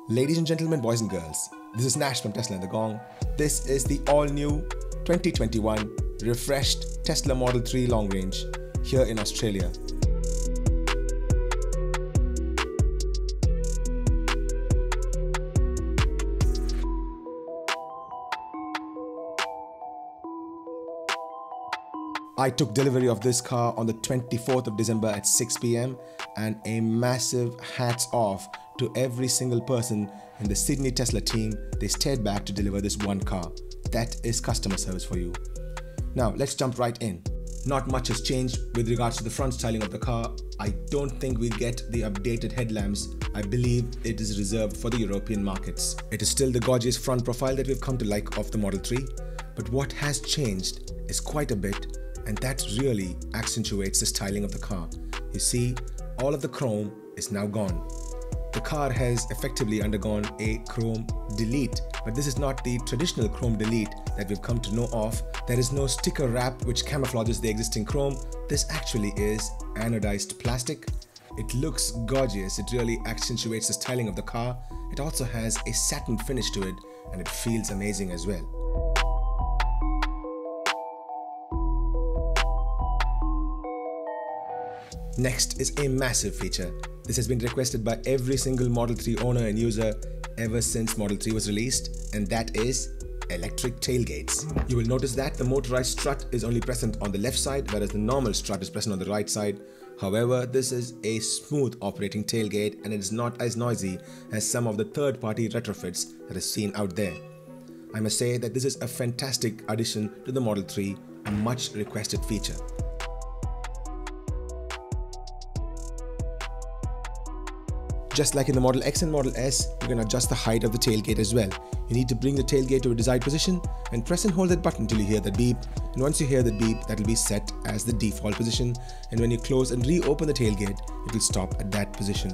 Ladies and gentlemen, boys and girls, this is Nash from Tesla and the Gong. This is the all-new 2021 refreshed Tesla Model 3 long range here in Australia. I took delivery of this car on the 24th of December at 6 p.m. and a massive hats off to every single person in the Sydney Tesla team. They stayed back to deliver this one car. That is customer service for you. Now let's jump right in. Not much has changed with regards to the front styling of the car. I don't think we get the updated headlamps. I believe it is reserved for the European markets. It is still the gorgeous front profile that we've come to like of the Model 3. But what has changed is quite a bit, and that really accentuates the styling of the car. You see, all of the chrome is now gone. The car has effectively undergone a chrome delete, but this is not the traditional chrome delete that we've come to know of. There is no sticker wrap which camouflages the existing chrome. This actually is anodized plastic. It looks gorgeous. It really accentuates the styling of the car. It also has a satin finish to it, and it feels amazing as well. Next is a massive feature. This has been requested by every single Model 3 owner and user ever since Model 3 was released, and that is electric tailgates. You will notice that the motorized strut is only present on the left side, whereas the normal strut is present on the right side. However, this is a smooth operating tailgate and it is not as noisy as some of the third-party retrofits that is seen out there. I must say that this is a fantastic addition to the Model 3, a much requested feature. Just like in the Model X and Model S, you can adjust the height of the tailgate as well. You need to bring the tailgate to a desired position and press and hold that button until you hear that beep. And once you hear that beep, that will be set as the default position. And when you close and reopen the tailgate, it will stop at that position.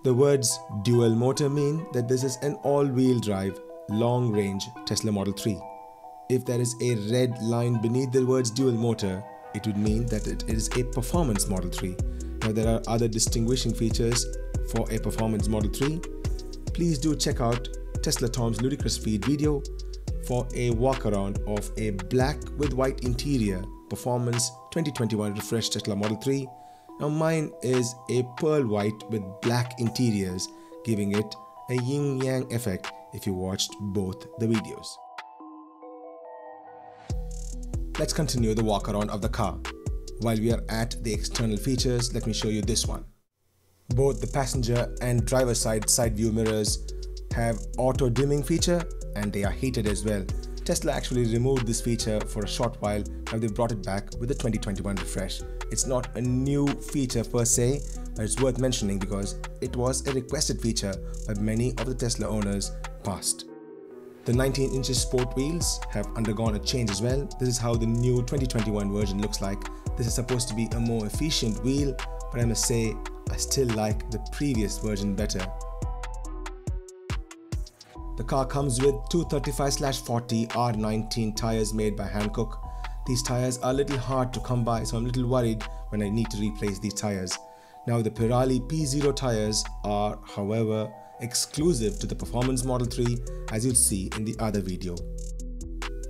The words dual motor mean that this is an all-wheel drive, long-range Tesla Model 3. If there is a red line beneath the words dual motor, it would mean that it is a performance Model 3. Now there are other distinguishing features for a performance Model 3. Please do check out Tesla Tom's Ludicrous Feed video for a walk around of a black with white interior performance 2021 refreshed Tesla Model 3. Now mine is a pearl white with black interiors, giving it a yin-yang effect if you watched both the videos. Let's continue the walk around of the car. While we are at the external features, let me show you this one. Both the passenger and driver side view mirrors have auto dimming feature and they are heated as well. Tesla actually removed this feature for a short while. Now they've brought it back with the 2021 refresh. It's not a new feature per se, but it's worth mentioning because it was a requested feature by many of the Tesla owners past. The 19-inch sport wheels have undergone a change as well. This is how the new 2021 version looks like. This is supposed to be a more efficient wheel, but I must say I still like the previous version better. The car comes with 235/40 R19 tires made by Hankook. These tires are a little hard to come by, so I'm a little worried when I need to replace these tires. Now the Pirelli P0 tires are, however, exclusive to the Performance Model 3, as you'll see in the other video.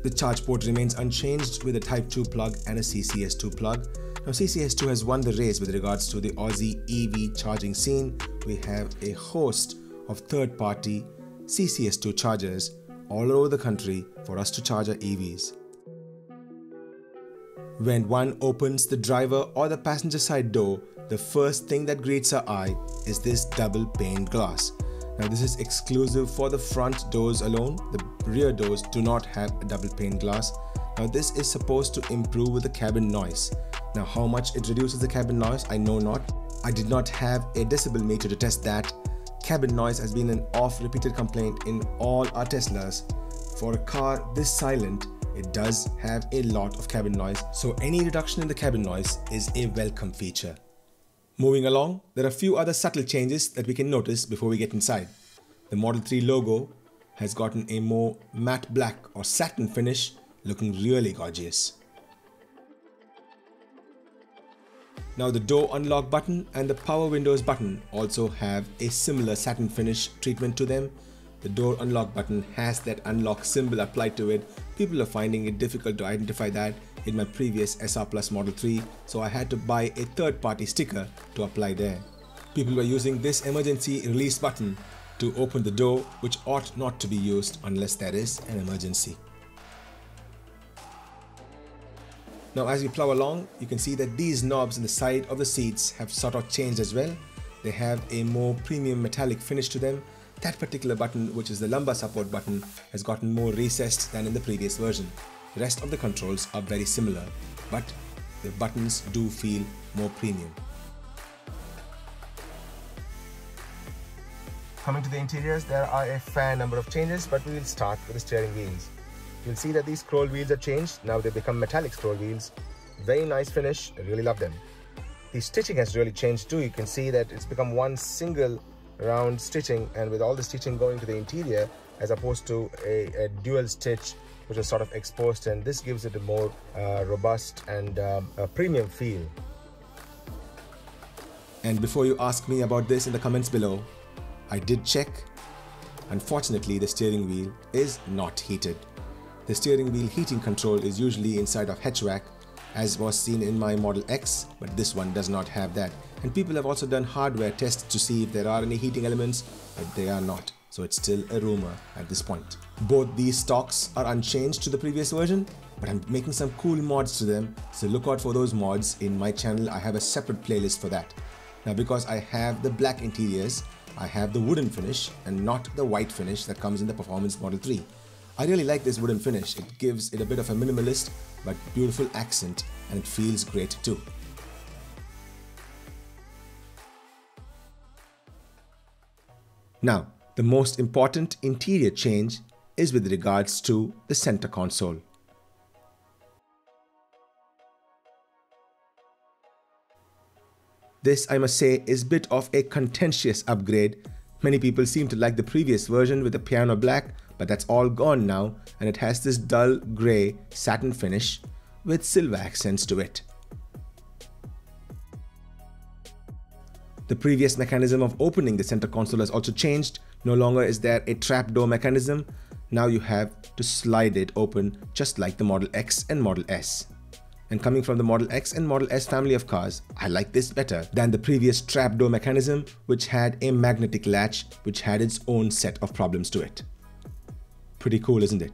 The charge port remains unchanged with a Type 2 plug and a CCS2 plug. Now CCS2 has won the race with regards to the Aussie EV charging scene. We have a host of third-party CCS2 chargers all over the country for us to charge our EVs. When one opens the driver or the passenger side door, the first thing that greets our eye is this double pane glass. Now this is exclusive for the front doors alone. The rear doors do not have a double pane glass. Now this is supposed to improve with the cabin noise. Now how much it reduces the cabin noise, I know not. I did not have a decibel meter to test that. Cabin noise has been an oft-repeated complaint in all our Teslas. For a car this silent, it does have a lot of cabin noise, so any reduction in the cabin noise is a welcome feature. Moving along, there are a few other subtle changes that we can notice before we get inside. The Model 3 logo has gotten a more matte black or satin finish, looking really gorgeous. Now the door unlock button and the power windows button also have a similar satin finish treatment to them. The door unlock button has that unlock symbol applied to it. People are finding it difficult to identify that in my previous SR Plus Model 3, so I had to buy a third-party sticker to apply there. People were using this emergency release button to open the door, which ought not to be used unless there is an emergency. Now as we plow along, you can see that these knobs in the side of the seats have sort of changed as well. They have a more premium metallic finish to them. That particular button, which is the lumbar support button, has gotten more recessed than in the previous version. The rest of the controls are very similar, but the buttons do feel more premium. Coming to the interiors, there are a fair number of changes, but we will start with the steering wheels. You'll see that these scroll wheels are changed. Now they become metallic scroll wheels. Very nice finish, I really love them. The stitching has really changed too. You can see that it's become one single round stitching, and with all the stitching going to the interior as opposed to a dual stitch which is sort of exposed, and this gives it a more robust and a premium feel. And before you ask me about this in the comments below, I did check. Unfortunately, the steering wheel is not heated. The steering wheel heating control is usually inside of hatchback, as was seen in my Model X, but this one does not have that. And people have also done hardware tests to see if there are any heating elements, but they are not. So it's still a rumor at this point. Both these stocks are unchanged to the previous version, but I'm making some cool mods to them, so look out for those mods in my channel. I have a separate playlist for that. Now because I have the black interiors, I have the wooden finish and not the white finish that comes in the Performance Model 3. I really like this wooden finish. It gives it a bit of a minimalist but beautiful accent, and it feels great too. Now, the most important interior change is with regards to the center console. This, I must say, is a bit of a contentious upgrade. Many people seem to like the previous version with the piano black, but that's all gone now, and it has this dull grey satin finish with silver accents to it. The previous mechanism of opening the center console has also changed. No longer is there a trapdoor mechanism. Now you have to slide it open just like the Model X and Model S. And coming from the Model X and Model S family of cars, I like this better than the previous trapdoor mechanism, which had a magnetic latch which had its own set of problems to it. Pretty cool, isn't it?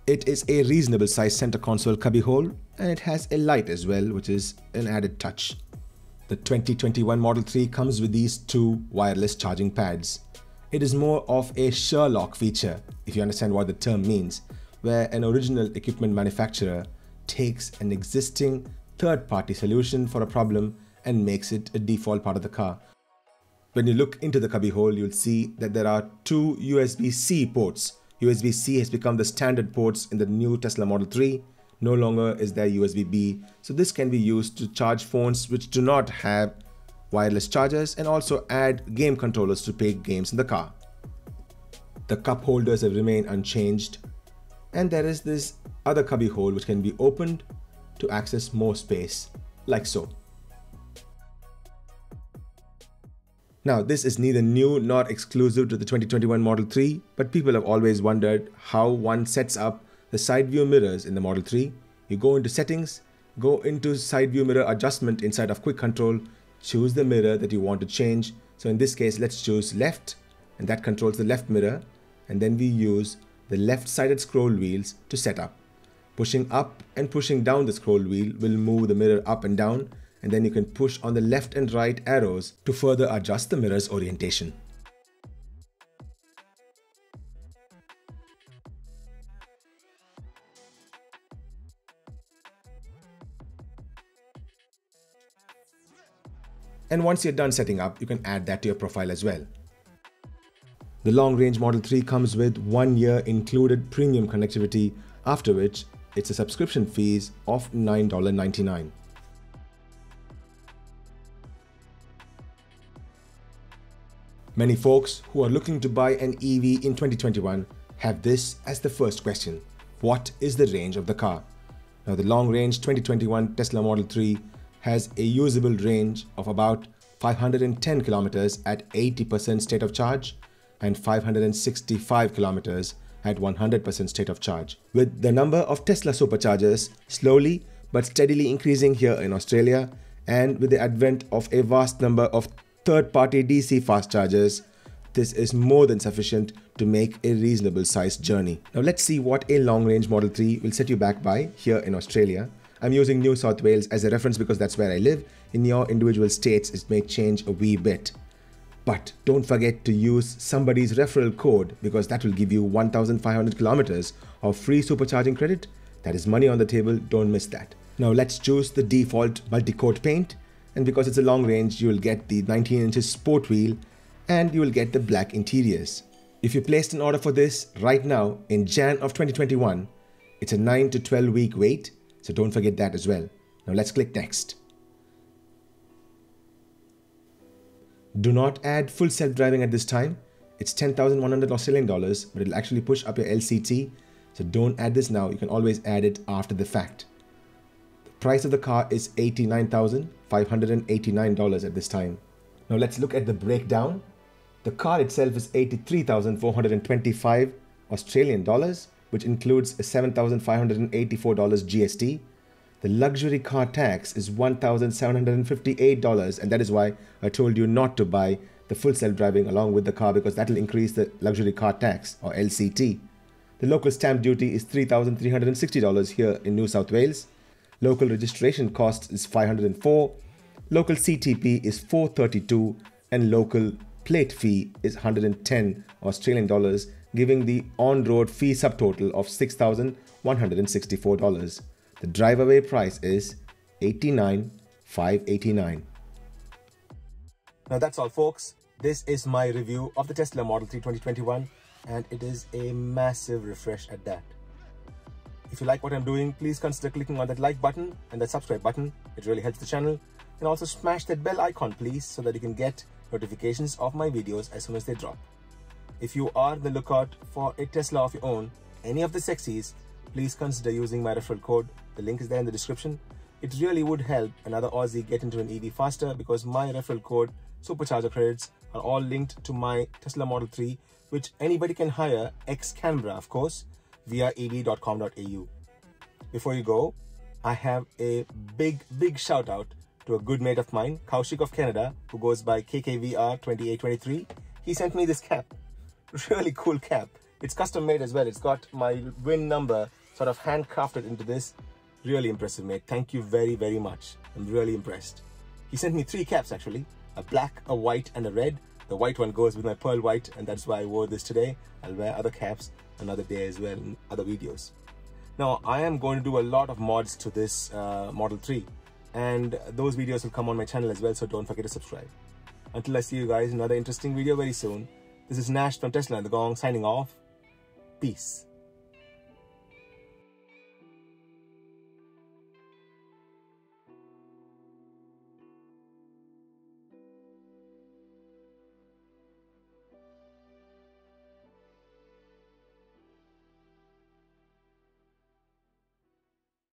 It is a reasonable sized center console cubbyhole, and it has a light as well, which is an added touch. The 2021 Model 3 comes with these two wireless charging pads. It is more of a Sherlock feature, if you understand what the term means, where an original equipment manufacturer takes an existing third-party solution for a problem and makes it a default part of the car. When you look into the cubbyhole, you'll see that there are two USB-C ports. USB-C has become the standard ports in the new Tesla Model 3. No longer is there USB-B, so this can be used to charge phones which do not have wireless chargers, and also add game controllers to play games in the car. The cup holders have remained unchanged, and there is this other cubby hole which can be opened to access more space, like so. Now this is neither new nor exclusive to the 2021 Model 3, but people have always wondered how one sets up the side view mirrors in the Model 3. You go into settings, go into side view mirror adjustment inside of quick control, choose the mirror that you want to change. So in this case, let's choose left, and that controls the left mirror, and then we use the left-sided scroll wheels to set up. Pushing up and pushing down the scroll wheel will move the mirror up and down, and then you can push on the left and right arrows to further adjust the mirror's orientation. And once you're done setting up, you can add that to your profile as well. The long-range Model 3 comes with 1 year included premium connectivity, after which it's a subscription fees of $9.99. Many folks who are looking to buy an EV in 2021 have this as the first question: what is the range of the car? Now the long-range 2021 Tesla Model 3 has a usable range of about 510 kilometers at 80% state of charge and 565 kilometers at 100% state of charge. With the number of Tesla superchargers slowly but steadily increasing here in Australia, and with the advent of a vast number of third-party DC fast chargers, this is more than sufficient to make a reasonable sized journey. Now let's see what a long-range Model 3 will set you back by here in Australia. I'm using New South Wales as a reference because that's where I live. In your individual states, it may change a wee bit. But don't forget to use somebody's referral code because that will give you 1,500 kilometers of free supercharging credit. That is money on the table, don't miss that. Now let's choose the default multi-coat paint, and because it's a long range, you will get the 19 inches sport wheel and you will get the black interiors. If you placed an order for this right now in Jan of 2021, it's a 9 to 12 week wait, so don't forget that as well. Now let's click next. Do not add full self-driving at this time. It's 10,100 Australian dollars, but it'll actually push up your LCT, so don't add this now. You can always add it after the fact. The price of the car is $89,589 at this time. Now let's look at the breakdown. The car itself is 83,425 Australian dollars, which includes a $7,584 GST. The luxury car tax is $1,758, and that is why I told you not to buy the full self-driving along with the car, because that will increase the luxury car tax or LCT. The local stamp duty is $3,360 here in New South Wales. Local registration cost is $504. Local CTP is $432, and local plate fee is $110 Australian dollars, giving the on-road fee subtotal of $6,164. The drive-away price is $89,589. Now that's all, folks. This is my review of the Tesla Model 3 2021, and it is a massive refresh at that. If you like what I'm doing, please consider clicking on that like button and that subscribe button. It really helps the channel. And also smash that bell icon, please, so that you can get notifications of my videos as soon as they drop. If you are on the lookout for a Tesla of your own, any of the sexies, please consider using my referral code. The link is there in the description. It really would help another Aussie get into an EV faster, because my referral code supercharger credits are all linked to my Tesla Model 3, which anybody can hire ex-Canberra, of course, via ev.com.au. Before you go, I have a big shout out to a good mate of mine, Kaushik of Canada, who goes by KKVR2823. He sent me this cap. Really cool cap. It's custom made as well. It's got my VIN number sort of handcrafted into this. Really impressive, mate. Thank you very much. I'm really impressed. He sent me 3 caps actually. A black, a white, and a red. The white one goes with my pearl white, and that's why I wore this today. I'll wear other caps another day as well in other videos. Now, I am going to do a lot of mods to this Model 3. And those videos will come on my channel as well, so don't forget to subscribe. Until I see you guys in another interesting video very soon, this is Nash from Tesla and the Gong signing off. Peace.